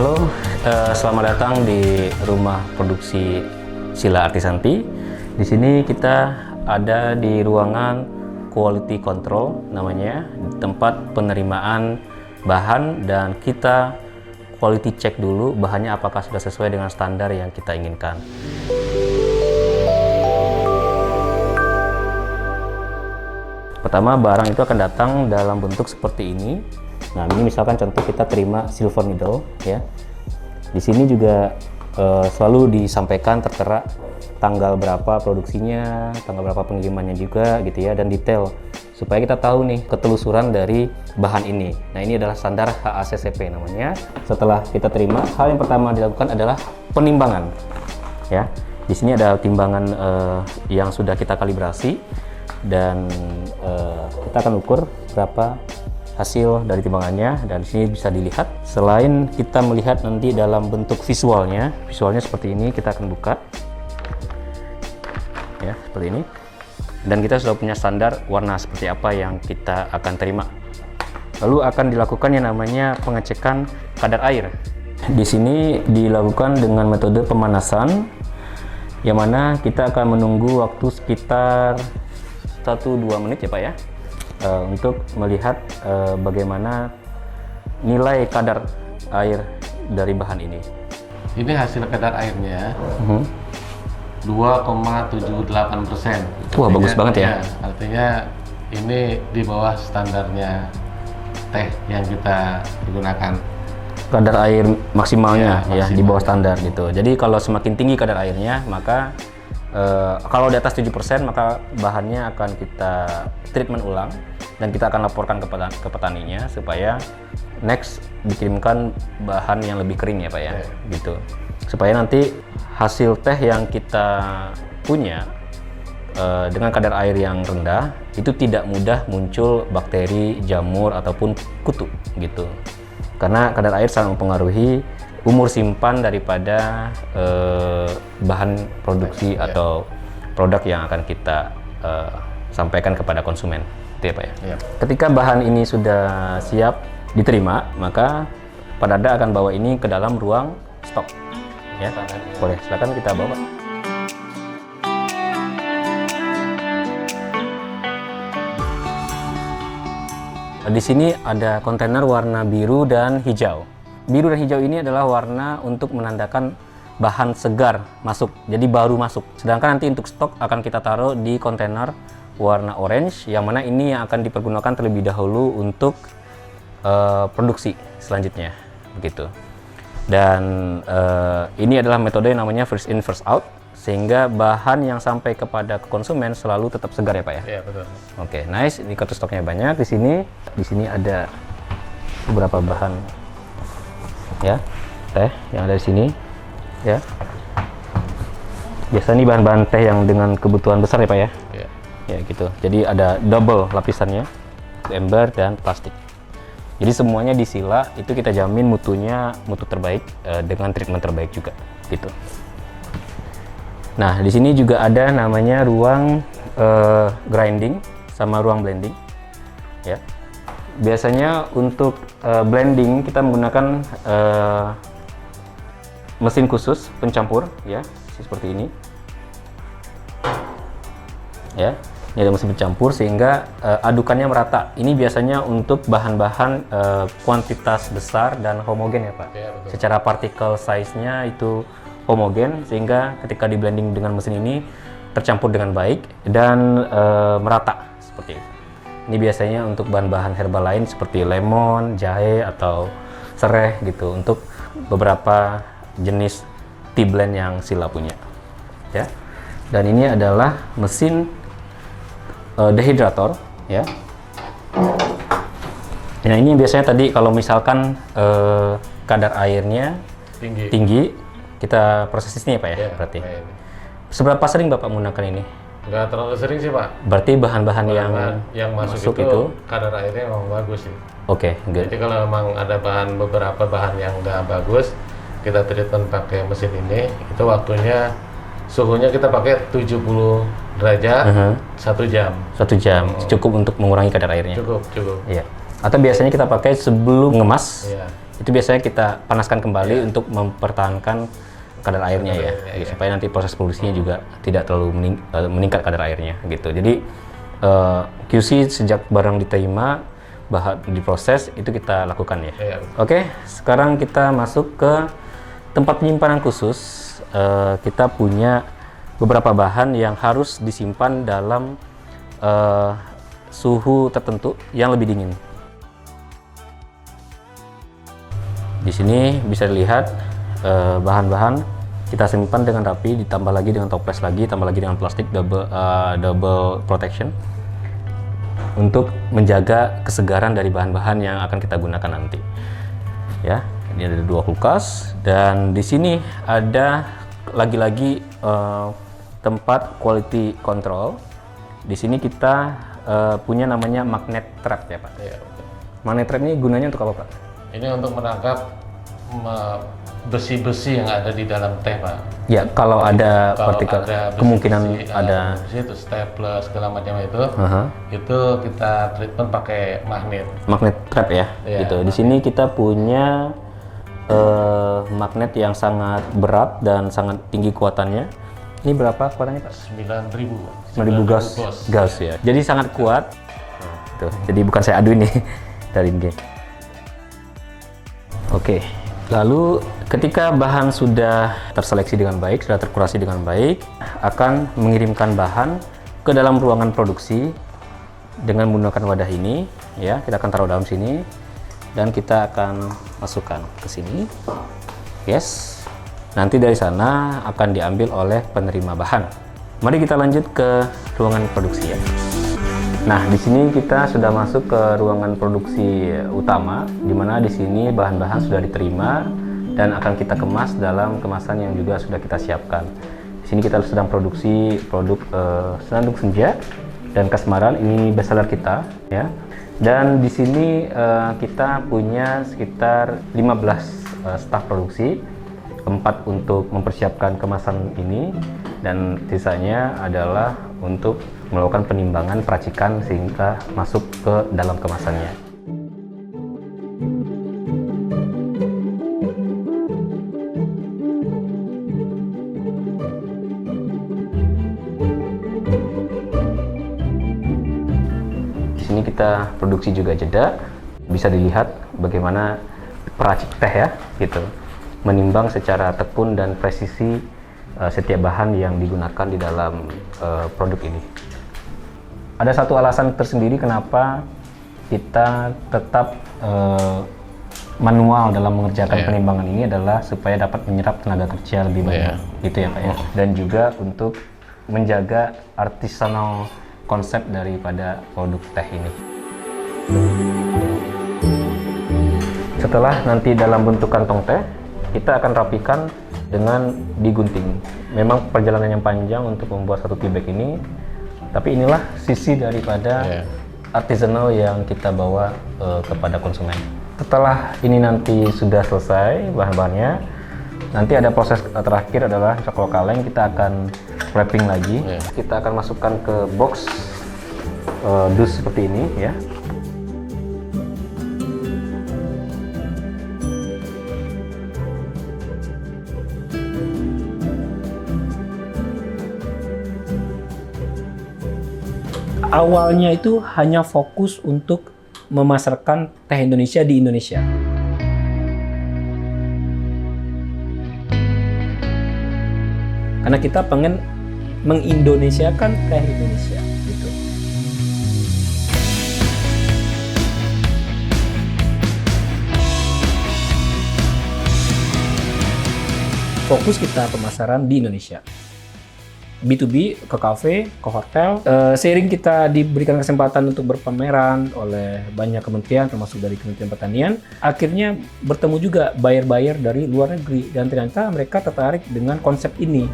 Halo, selamat datang di rumah produksi Sila Artisanti. Di sini kita ada di ruangan quality control namanya, tempat penerimaan bahan dan kita quality check dulu bahannya apakah sudah sesuai dengan standar yang kita inginkan. Pertama, barang itu akan datang dalam bentuk seperti ini. Nah, ini misalkan contoh kita terima silver needle ya. Di sini juga selalu disampaikan tertera tanggal berapa produksinya, tanggal berapa pengirimannya juga gitu ya, dan detail supaya kita tahu nih ketelusuran dari bahan ini. Nah, ini adalah standar HACCP namanya. Setelah kita terima, hal yang pertama dilakukan adalah penimbangan ya. Di sini ada timbangan yang sudah kita kalibrasi dan kita akan ukur berapa hasil dari timbangannya, dan di sini bisa dilihat. Selain kita melihat nanti dalam bentuk visualnya seperti ini, kita akan buka ya seperti ini, dan kita sudah punya standar warna seperti apa yang kita akan terima. Lalu akan dilakukan yang namanya pengecekan kadar air. Di sini dilakukan dengan metode pemanasan, yang mana kita akan menunggu waktu sekitar 1-2 menit ya Pak ya, untuk melihat bagaimana nilai kadar air dari bahan ini. Ini hasil kadar airnya 2,78%. Wah, bagus banget ya. Artinya ini di bawah standarnya teh yang kita gunakan. Kadar air maksimalnya ya, maksimal. di bawah standar gitu. Jadi kalau semakin tinggi kadar airnya, maka kalau di atas 7% maka bahannya akan kita treatment ulang dan kita akan laporkan ke petaninya supaya next dikirimkan bahan yang lebih kering ya Pak ya, gitu. Supaya nanti hasil teh yang kita punya dengan kadar air yang rendah itu tidak mudah muncul bakteri, jamur ataupun kutu gitu. Karena kadar air sangat mempengaruhi umur simpan daripada bahan produksi atau produk yang akan kita sampaikan kepada konsumen, itu ya Pak ya. Ketika bahan ini sudah siap diterima, maka Pak Darda akan bawa ini ke dalam ruang stok. Ya, boleh silakan kita bawa. Di sini ada kontainer warna biru dan hijau. Biru dan hijau ini adalah warna untuk menandakan bahan segar masuk, jadi baru masuk. Sedangkan nanti untuk stok akan kita taruh di kontainer warna orange, yang mana ini yang akan dipergunakan terlebih dahulu untuk produksi selanjutnya, begitu. Dan ini adalah metode yang namanya first in first out, sehingga bahan yang sampai kepada konsumen selalu tetap segar ya Pak ya. Iya betul. Oke, nice. Ini kartu stoknya banyak di sini. Di sini ada beberapa bahan ya, teh yang ada di sini ya. Biasanya ini bahan-bahan teh yang dengan kebutuhan besar ya Pak ya. Iya. Ya gitu. Jadi ada double lapisannya, ember dan plastik. Jadi semuanya di Sila itu kita jamin mutunya mutu terbaik dengan treatment terbaik juga gitu. Nah, di sini juga ada namanya ruang grinding sama ruang blending ya. Biasanya untuk blending kita menggunakan mesin khusus pencampur ya, seperti ini ya. Ini ada mesin pencampur sehingga adukannya merata. Ini biasanya untuk bahan-bahan kuantitas besar dan homogen ya Pak. Ya, betul. Secara particle size-nya itu homogen, sehingga ketika di blending dengan mesin ini tercampur dengan baik dan merata seperti itu. Ini biasanya untuk bahan-bahan herbal lain seperti lemon, jahe atau sereh gitu, untuk beberapa jenis tea blend yang Sila punya ya. Dan ini adalah mesin dehydrator ya. Nah, ini biasanya tadi kalau misalkan kadar airnya tinggi, kita proses di sini ya Pak ya, berarti. Seberapa sering Bapak menggunakan ini? Nggak terlalu sering sih Pak. Berarti bahan-bahan yang masuk itu kadar airnya memang bagus sih. Oke, good. Jadi kalau memang ada beberapa bahan yang nggak bagus, kita treatment pakai mesin ini, itu waktunya suhunya kita pakai 70 derajat 1 jam. 1 jam cukup untuk mengurangi kadar airnya. Cukup. Iya. Atau biasanya kita pakai sebelum ngemas. Iya. Itu biasanya kita panaskan kembali untuk mempertahankan kadar airnya ya, supaya nanti proses produksinya juga tidak terlalu meningkat kadar airnya gitu. Jadi QC sejak barang diterima, bahan diproses itu kita lakukan ya. Oke, sekarang kita masuk ke tempat penyimpanan khusus. Kita punya beberapa bahan yang harus disimpan dalam suhu tertentu yang lebih dingin. Di sini bisa dilihat bahan-bahan kita simpan dengan rapi, ditambah lagi dengan toples lagi, tambah lagi dengan plastik double protection untuk menjaga kesegaran dari bahan-bahan yang akan kita gunakan nanti. Ya, ini ada 2 kulkas dan di sini ada lagi-lagi tempat quality control. Di sini kita punya namanya magnet trap ya Pak. Magnet trap ini gunanya untuk apa Pak? Ini untuk menangkap besi-besi yang ada di dalam teh Pak. Ya, kalau ada partikel, kemungkinan ada itu stapler segala macam itu kita treatment pakai magnet trap ya. Gitu. Di sini kita punya magnet yang sangat berat dan sangat tinggi kuatannya. Ini berapa kuatannya Pak? 9.000 gas ya. Jadi sangat kuat. Tuh, jadi bukan saya adu ini dari ini. Oke, lalu ketika bahan sudah terseleksi dengan baik, sudah terkurasi dengan baik, akan mengirimkan bahan ke dalam ruangan produksi dengan menggunakan wadah ini. Ya, kita akan taruh dalam sini dan kita akan masukkan ke sini. Yes. Nanti dari sana akan diambil oleh penerima bahan. Mari kita lanjut ke ruangan produksi ya. Nah, di sini kita sudah masuk ke ruangan produksi utama, di mana di sini bahan-bahan sudah diterima dan akan kita kemas dalam kemasan yang juga sudah kita siapkan. Di sini kita sedang produksi produk Senandung Senja dan Kasmaran, ini bestseller kita ya. Dan di sini kita punya sekitar 15 staf produksi, 4 untuk mempersiapkan kemasan ini dan sisanya adalah untuk melakukan penimbangan peracikan sehingga masuk ke dalam kemasannya. Di sini kita produksi juga jeda, bisa dilihat bagaimana peracik teh ya, gitu, menimbang secara tekun dan presisi setiap bahan yang digunakan di dalam produk ini. Ada satu alasan tersendiri kenapa kita tetap manual dalam mengerjakan penimbangan ini adalah supaya dapat menyerap tenaga kerja lebih banyak, gitu ya Pak ya. Dan juga untuk menjaga artisanal konsep daripada produk teh ini. Setelah nanti dalam bentuk kantong teh, kita akan rapikan dengan digunting. Memang perjalanan yang panjang untuk membuat satu tea bag ini, tapi inilah sisi daripada artisanal yang kita bawa kepada konsumen. Setelah ini nanti sudah selesai bahan-bahannya, nanti ada proses terakhir adalah coklo kaleng. Kita akan wrapping lagi. Kita akan masukkan ke box dus seperti ini ya. Awalnya itu hanya fokus untuk memasarkan teh Indonesia di Indonesia. Karena kita pengen mengindonesiakan teh Indonesia gitu. Fokus kita pemasaran di Indonesia. B2B, ke kafe, ke hotel. Seiring kita diberikan kesempatan untuk berpameran oleh banyak kementerian, termasuk dari Kementerian Pertanian, akhirnya bertemu juga buyer-buyer dari luar negeri, dan ternyata mereka tertarik dengan konsep ini.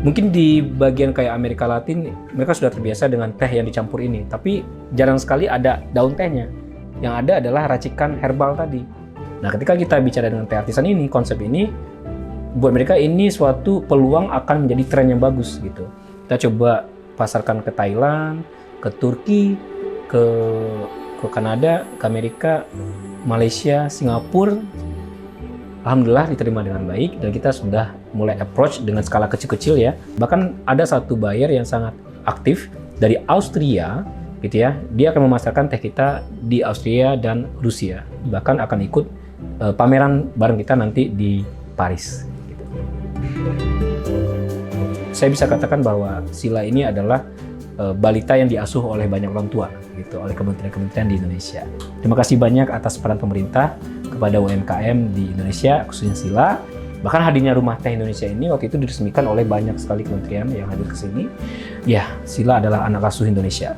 Mungkin di bagian kayak Amerika Latin, mereka sudah terbiasa dengan teh yang dicampur ini, tapi jarang sekali ada daun tehnya. Yang ada adalah racikan herbal tadi. Nah, ketika kita bicara dengan teh artisan ini, konsep ini, buat mereka ini suatu peluang akan menjadi tren yang bagus gitu. Kita coba pasarkan ke Thailand, ke Turki, ke ke Kanada, ke Amerika, Malaysia, Singapura. Alhamdulillah diterima dengan baik dan kita sudah mulai approach dengan skala kecil-kecil ya. Bahkan ada satu buyer yang sangat aktif dari Austria gitu ya. Dia akan memasarkan teh kita di Austria dan Rusia. Bahkan akan ikut pameran bareng kita nanti di Paris gitu. Saya bisa katakan bahwa Sila ini adalah balita yang diasuh oleh banyak orang tua gitu, oleh kementerian-kementerian di Indonesia. Terima kasih banyak atas peran pemerintah kepada UMKM di Indonesia, khususnya Sila. Bahkan hadirnya Rumah Teh Indonesia ini waktu itu diresmikan oleh banyak sekali kementerian yang hadir ke sini. Ya, Sila adalah anak asuh Indonesia.